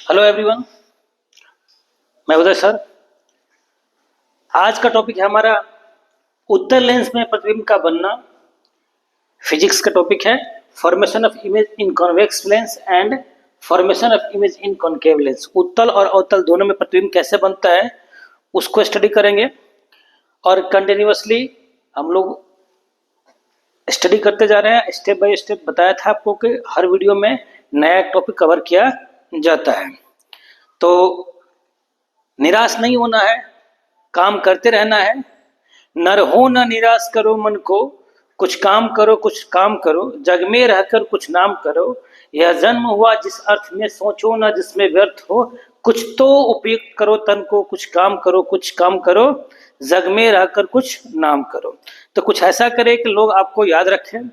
Hello everyone, मैं उदय sir. आज का टॉपिक है हमारा उत्तल लेंस में प्रतिबिंब का बनना। फिजिक्स का टॉपिक है formation of image in convex lens and formation of image in concave lens. उत्तल और अवतल दोनों में प्रतिबिंब कैसे बनता है उसको स्टडी करेंगे और कंटिन्यूअसली हम लोग स्टडी करते जा रहे हैं। स्टेप बाय स्टेप बताया था आपको कि हर वीडियो में नया टॉपिक कवर किया जाता है, तो निराश नहीं होना है, काम करते रहना है। नर हो न निराश करो मन को, कुछ काम करो कुछ काम करो, जग में रहकर कुछ नाम करो। यह जन्म हुआ जिस अर्थ में, सोचो न जिसमें व्यर्थ हो। कुछ तो उपयुक्त करो तन को, कुछ काम करो कुछ काम करो, जग में रहकर कुछ नाम करो। तो कुछ ऐसा करें कि लोग आपको याद रखें।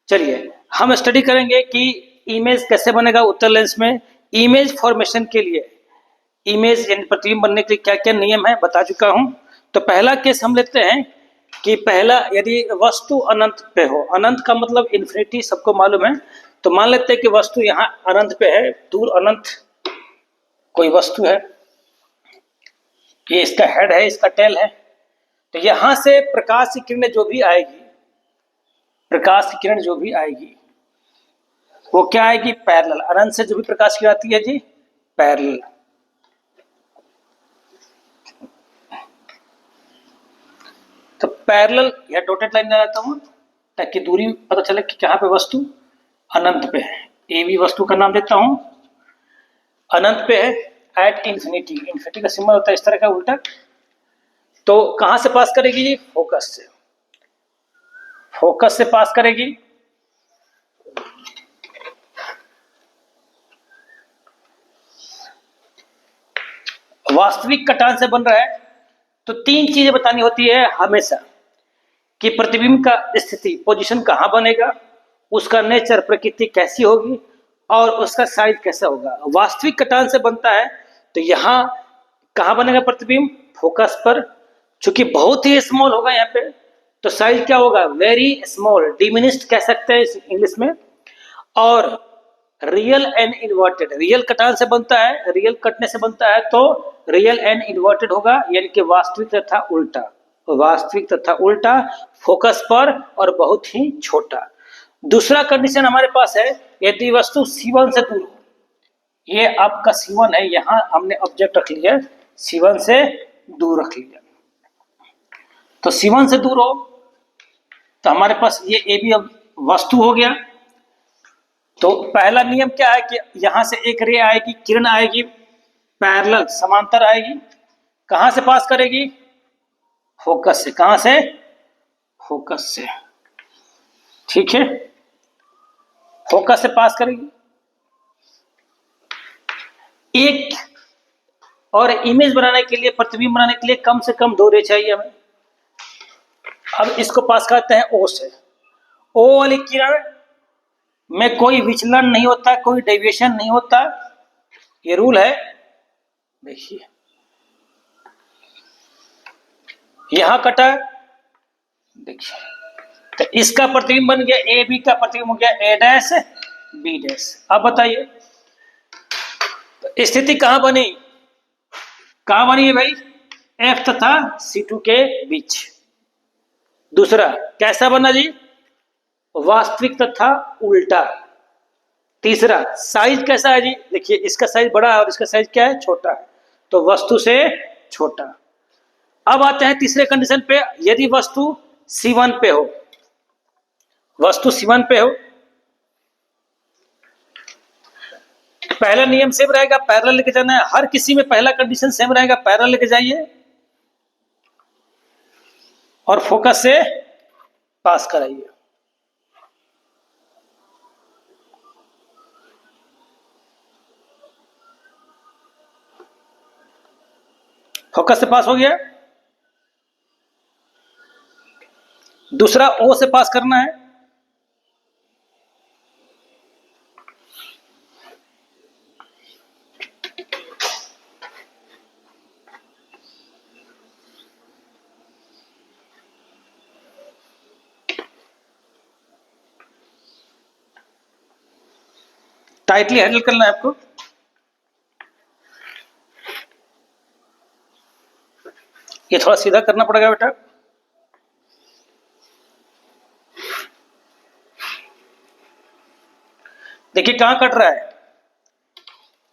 चलिए हम स्टडी करेंगे कि इमेज कैसे बनेगा उत्तल लेंस में। इमेज फॉर्मेशन के लिए, इमेज यानी प्रतिबिंब बनने के लिए क्या क्या नियम है बता चुका हूं। तो पहला केस हम लेते हैं कि पहला, यदि वस्तु अनंत पे हो, अनंत का मतलब इन्फिनिटी सबको मालूम है, तो मान लेते हैं कि वस्तु यहाँ अनंत पे है, दूर अनंत कोई वस्तु है, ये इसका हेड है, इसका टेल है। तो यहां से प्रकाश की किरण जो भी आएगी, प्रकाश की किरण जो भी आएगी वो क्या आएगी, पैरेलल। अनंत से जो भी प्रकाश की आती है जी, पैरेलल। तो पैरेलल या डॉटेड लाइन लगाता हूं ताकि दूरी पता चले कि कहां पे वस्तु अनंत पे है। ए भी वस्तु का नाम देता हूं, अनंत पे है, एट इंफिनिटी। इंफिनिटी का सिंबल होता है इस तरह का उल्टा। तो कहां से पास करेगी जी, फोकस से, फोकस से पास करेगी। वास्तविक कटान से बन रहा है, तो तीन चीजें बतानी होती है हमेशा कि प्रतिबिंब का स्थिति, पोजीशन कहां बनेगा, उसका नेचर, प्रकृति कैसी होगी, और उसका साइज कैसा होगा। वास्तविक कटान से बनता है, तो यहां कहां बनेगा प्रतिबिंब, फोकस पर। चूंकि बहुत ही स्मॉल होगा यहाँ पे, तो साइज क्या होगा, वेरी स्मॉल, डिमिनिस्ड कह सकते हैं इंग्लिश में। और रियल एंड इन्वर्टेड, रियल कटान से बनता है, रियल कटने से बनता है, तो रियल एंड इन्वर्टेड होगा, यानी कि वास्तविक तथा उल्टा, वास्तविक तथा उल्टा, फोकस पर और बहुत ही छोटा। दूसरा कंडीशन हमारे पास है, यदि वस्तु C1 से दूर हो, ये आपका C1 है, यहां हमने ऑब्जेक्ट रख लिया, C1 से दूर रख लिया। तो C1 से दूर हो तो हमारे पास ये ए भी अब वस्तु हो गया। तो पहला नियम क्या है कि यहां से एक रे आएगी, किरण आएगी, पैरेलल समांतर आएगी, कहां से पास करेगी, फोकस से। कहां से, फोकस से, ठीक है, फोकस से पास करेगी। एक और इमेज बनाने के लिए, प्रतिबिंब बनाने के लिए कम से कम दो रे चाहिए हमें। अब इसको पास करते हैं ओ से। ओ वाली किरण में कोई विचलन नहीं होता, कोई डेविएशन नहीं होता, ये रूल है। देखिए यहां कटा, देखिए, तो इसका प्रतिबिंब बन गया, ए बी का प्रतिबिंब हो गया ए डैश बी डैश। अब बताइए तो स्थिति कहां बनी, कहां बनी है भाई, एफ तथा C2 के बीच। दूसरा कैसा बना जी, वास्तविक तथा उल्टा। तीसरा साइज कैसा है जी, देखिए इसका साइज बड़ा है और इसका साइज क्या है, छोटा है, तो वस्तु से छोटा। अब आते हैं तीसरे कंडीशन पे, यदि वस्तु C1 पे हो, वस्तु C1 पे हो, पहला नियम सेम रहेगा, पैरेलल लेके जाना है। हर किसी में पहला कंडीशन सेम रहेगा, पैरेलल लेके जाइए और फोकस से पास कराइए। फोकस से पास हो गया। दूसरा ओ से पास करना है, टाइटली हैंडल करना है आपको। ये थोड़ा सीधा करना पड़ेगा बेटा। देखिए कहां कट रहा है,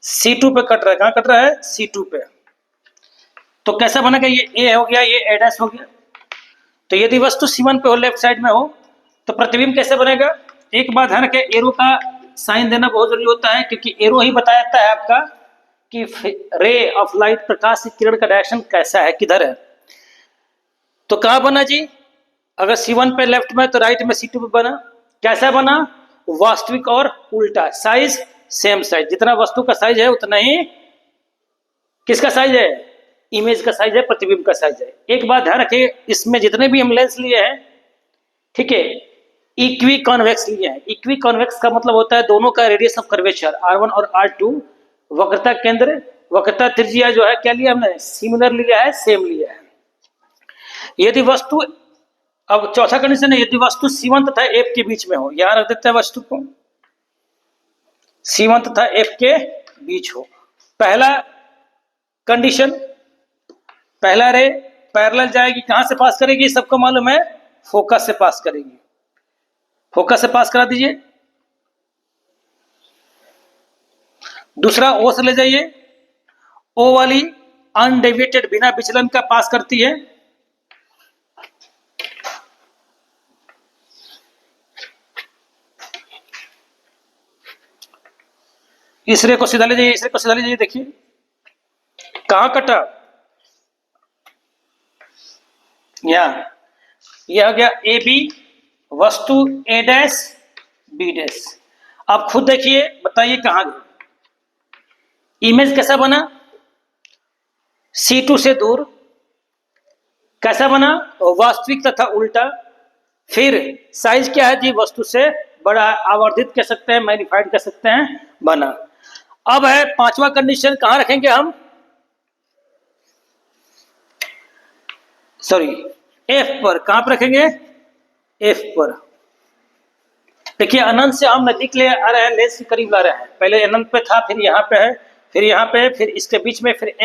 C2 पे कट रहा है। कहां कट रहा है, C2 पे। तो कैसा बनेगा, ये ए हो गया, ये ए डैश हो गया। तो यदि वस्तु C1 पे हो, लेफ्ट साइड में हो, तो प्रतिबिंब कैसे बनेगा। एक बात ध्यान रखें, एरो का साइन देना बहुत जरूरी होता है, क्योंकि एरो ही बताता है आपका कि रे ऑफ लाइट, प्रकाश की किरण का डायरेक्शन कैसा है, किधर है। तो कहां बना जी, अगर C1 पे लेफ्ट में तो राइट में C2 पे बना। कैसा बना, वास्तविक और उल्टा। साइज सेम साइज, जितना वस्तु का साइज है उतना ही किसका साइज है, इमेज का साइज है, प्रतिबिंब का साइज है। एक बात ध्यान रखिए, इसमें जितने भी हम लेंस लिए हैं, ठीक है, इक्वी कॉन्वेक्स लिए हैं। इक्वी कॉन्वेक्स का मतलब होता है दोनों का रेडियस ऑफ कर्वेचर R1 और R2, वक्रता केंद्र, वक्रता त्रिज्या जो है क्या लिया हमने, सिमिलर लिया है, सेम लिया है। यदि वस्तु, अब चौथा कंडीशन है, यदि वस्तु C1 तथा F के बीच में हो, यहां रख देते हैं वस्तु को, C1 तथा F के बीच हो। पहला कंडीशन, पहला रे पैरेलल जाएगी, कहां से पास करेगी, सबको मालूम है, फोकस से पास करेगी। फोकस से पास करा दीजिए। दूसरा ओ से ले जाइए, ओ वाली अनडेविएटेड, बिना विचलन का पास करती है। इस रे को सीधा ले जाइए, इस रे को सीधा ले जाइए। देखिए कहां कटा, यहां, यह हो गया ए बी, वस्तु ए डैश बी डैश। आप खुद देखिए, बताइए कहां गए। इमेज कैसा बना, C2 से दूर। कैसा बना, वास्तविक तथा उल्टा। फिर साइज क्या है जी, वस्तु से बड़ा, आवर्धित कह सकते हैं, मैग्नीफाइड कह सकते हैं, बना। अब है पांचवा कंडीशन, कहां रखेंगे हम, सॉरी F पर। कहां पर रखेंगे, F पर। देखिए अनंत से हम नजदीक ले आ रहे हैं, लेंस के करीब ला रहे हैं। पहले अनंत पे था, फिर यहाँ पे है, फिर यहाँ पे है, फिर इसके बीच में, फिर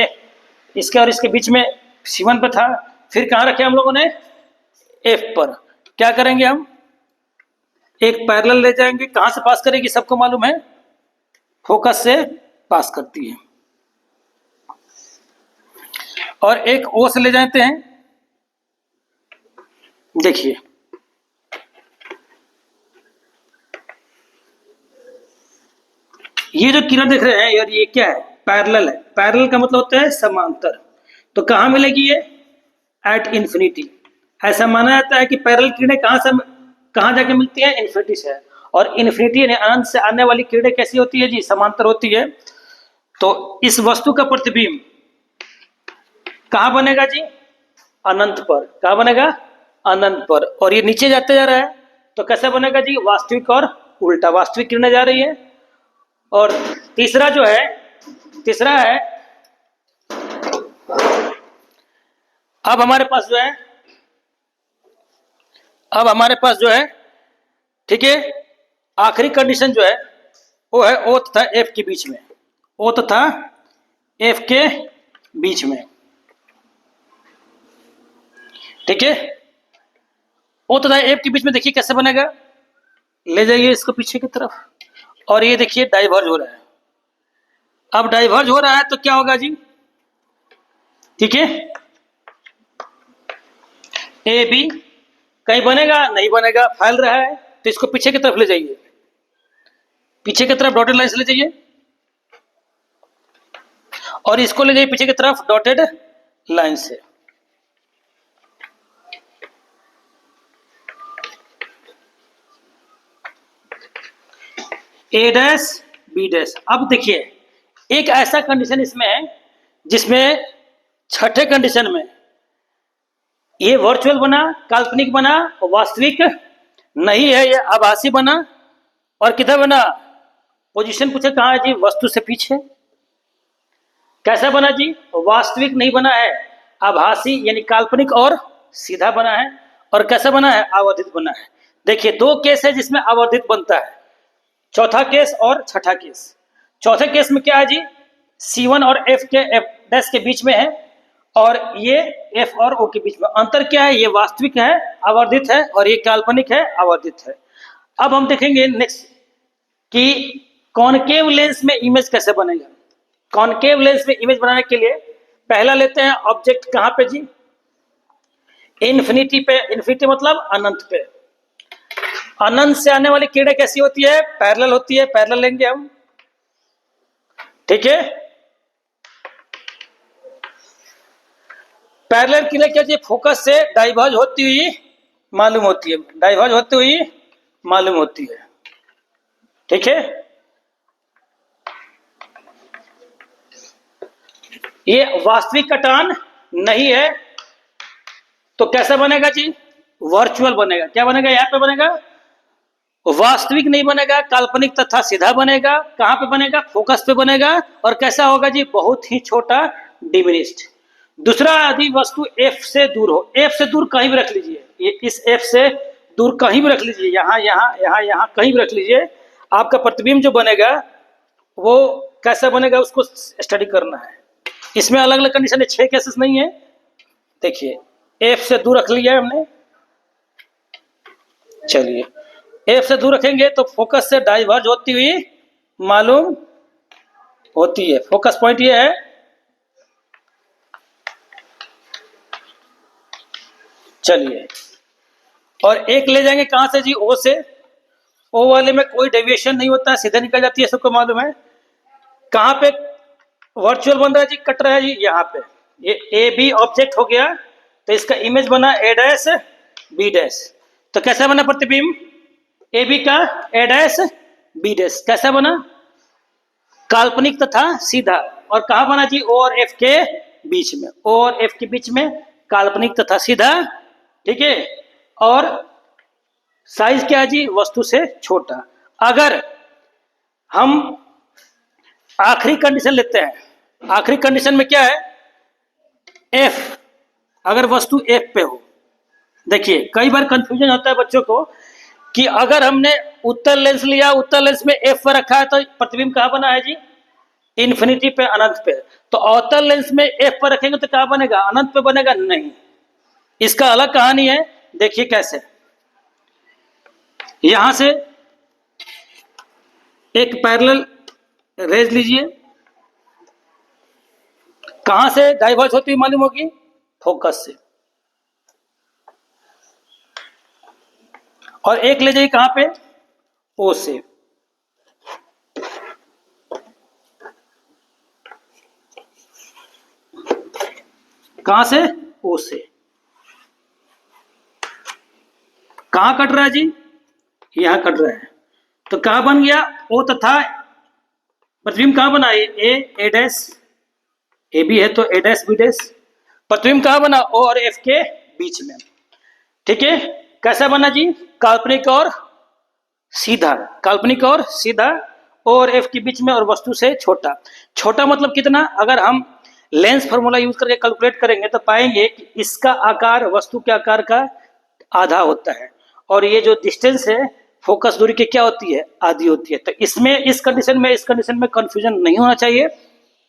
इसके और इसके बीच में C1 पे था, फिर कहां रखे हम लोगों ने, F पर। क्या करेंगे हम, एक पैरेलल ले जाएंगे, कहां से पास करेगी, सबको मालूम है, फोकस से पास करती है। और एक O से ले जाते हैं। देखिए ये जो किरण देख रहे हैं यार, ये क्या है, पैरेलल है। पैरेलल का मतलब होता है समांतर। तो कहां मिलेगी ये, एट इंफिनिटी। ऐसा माना जाता है कि पैरेलल किरणें कहां जाके मिलती है, इंफिनिटी से। और इंफिनिटी यानी अनंत से आने वाली किरणें कैसी होती है जी, समांतर होती है। तो इस वस्तु का प्रतिबिंब कहां बनेगा जी, अनंत पर। कहां बनेगा, अनंत पर। और ये नीचे जाते जा रहा है, तो कैसा बनेगा जी, वास्तविक और उल्टा। वास्तविक किरणें जा रही है। और तीसरा जो है, तीसरा है, अब हमारे पास जो है, अब हमारे पास जो है, ठीक है, आखिरी कंडीशन जो है वो है O तथा F के बीच में। O तथा F के बीच में, ठीक है। O तथा F के बीच में देखिए कैसे बनेगा, ले जाइए इसको पीछे की तरफ, और ये देखिए डाइवर्ज हो रहा है। अब डाइवर्ज हो रहा है तो क्या होगा जी, ठीक है, ए बी कहीं बनेगा, नहीं बनेगा, फैल रहा है। तो इसको पीछे की तरफ ले जाइए, पीछे की तरफ डॉटेड लाइन से ले जाइए, और इसको ले जाइए पीछे की तरफ डॉटेड लाइन से। ए डैश बी डैश। अब देखिए एक ऐसा कंडीशन इसमें है जिसमें छठे कंडीशन में ये वर्चुअल बना, काल्पनिक बना, वास्तविक नहीं है, ये आभासी बना। और किधर बना, पोजीशन पूछे कहां है जी, वस्तु से पीछे। कैसा बना जी, वास्तविक नहीं बना है, आभासी यानी काल्पनिक और सीधा बना है। और कैसा बना है, आवर्धित बना है। देखिए दो केस है जिसमें आवर्धित बनता है, चौथा केस और छठा केस। चौथे केस में क्या है जी, C1 और F के F डैश के बीच में है, और ये एफ और ओ के बीच में अंतर क्या है, ये वास्तविक है आवर्धित है और ये काल्पनिक है आवर्धित है। अब हम देखेंगे नेक्स्ट कि कॉनकेव लेंस में इमेज कैसे बनेगा। कॉनकेव लेंस में इमेज बनाने के लिए पहला लेते हैं ऑब्जेक्ट कहां पे जी, इन्फिनिटी पे। इन्फिनिटी मतलब अनंत पे। अनंत से आने वाली किरणें कैसी होती है, पैरेलल होती है, पैरेलल लेंगे हम, ठीक है। पैरेलल किरणें क्या, फोकस से डाइवर्ज होती हुई मालूम होती है, डाइवर्ज होती हुई मालूम होती है, ठीक है। ये वास्तविक कटान नहीं है, तो कैसा बनेगा जी, वर्चुअल बनेगा। क्या बनेगा, यहां पे बनेगा, वास्तविक नहीं बनेगा, काल्पनिक तथा सीधा बनेगा। कहां पे बनेगा, फोकस पे बनेगा। और कैसा होगा जी, बहुत ही छोटा, डिमिनिश्ड। दूसरा, यदि वस्तु एफ से दूर हो, एफ से दूर कहीं भी रख लीजिए, ये इस एफ से दूर कहीं भी रख लीजिए, यहां यहां यहां यहां कहीं भी रख लीजिए, आपका प्रतिबिंब जो बनेगा वो कैसा बनेगा, उसको स्टडी करना है। इसमें अलग अलग कंडीशन है, 6 केसेस नहीं है। देखिए एफ से दूर रख लिया हमने, चलिए एफ से दूर रखेंगे तो फोकस से डाइवर्ज होती हुई मालूम होती है। फोकस पॉइंट ये है, चलिए। और एक ले जाएंगे कहां से जी, ओ से। ओ वाले में कोई डेविएशन नहीं होता है, सीधे निकल जाती है, सबको मालूम है। कहां पे वर्चुअल बन रहा है जी, कट रहा है जी, यहाँ पे। ये ए बी ऑब्जेक्ट हो गया, तो इसका इमेज बना ए डैश बी डैश। तो कैसा बना प्रतिबिंब, ए बी का ए डैश बी डैश। कैसा बना, काल्पनिक तथा सीधा। और कहा बना जी, ओ और एफ के बीच में, ओ और एफ के बीच में काल्पनिक तथा सीधा, ठीक है। और साइज क्या है जी, वस्तु से छोटा। अगर हम आखिरी कंडीशन लेते हैं, आखिरी कंडीशन में क्या है, एफ, अगर वस्तु एफ पे हो। देखिए कई बार कंफ्यूजन होता है बच्चों को कि अगर हमने उत्तल लेंस लिया, उत्तल लेंस में एफ पर रखा है, तो प्रतिबिंब कहां बना है जी, इन्फिनिटी पे, अनंत पे। तो अवतल लेंस में एफ पर रखेंगे तो क्या बनेगा, अनंत पे बनेगा, नहीं। इसका अलग कहानी है। देखिए कैसे, यहां से एक पैरेलल रेज लीजिए, कहां से डाइवर्ज होती हुई मालूम होगी, फोकस से। और एक ले जाइए कहां पे, ओ से। कहां से, ओ से। कहां कट रहा है जी, यहां कट रहा है। तो कहां बन गया, ओ तथा प्रतिबिंब कहां बना, ए डैश, ए बी है तो ए डैश बी डैश। प्रतिबिंब कहां बना, ओ और एफ के बीच में, ठीक है। कैसा बना जी, काल्पनिक और सीधा, काल्पनिक और सीधा, ओ और एफ के बीच में और वस्तु से छोटा। छोटा मतलब कितना, अगर हम लेंस फार्मूला यूज करके कैलकुलेट करेंगे तो पाएंगे कि इसका आकार वस्तु के आकार का आधा होता है, और ये जो डिस्टेंस है फोकस दूरी की क्या होती है, आधी होती है। तो इसमें इस कंडीशन में कंफ्यूजन नहीं होना चाहिए,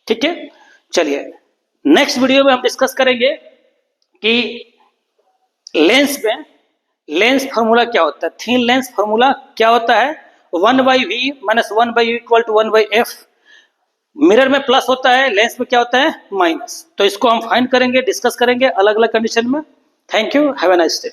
ठीक है। चलिए नेक्स्ट वीडियो में हम डिस्कस करेंगे कि लेंस में लेंस फार्मूला क्या होता है, थीन लेंस फार्मूला क्या होता है, 1/v minus 1/u equal to 1/f। Mirror में प्लस होता है, लेंस में क्या होता है, माइनस। तो इसको हम फाइंड करेंगे, डिस्कस करेंगे अलग अलग कंडीशन में। Thank you, have a nice day.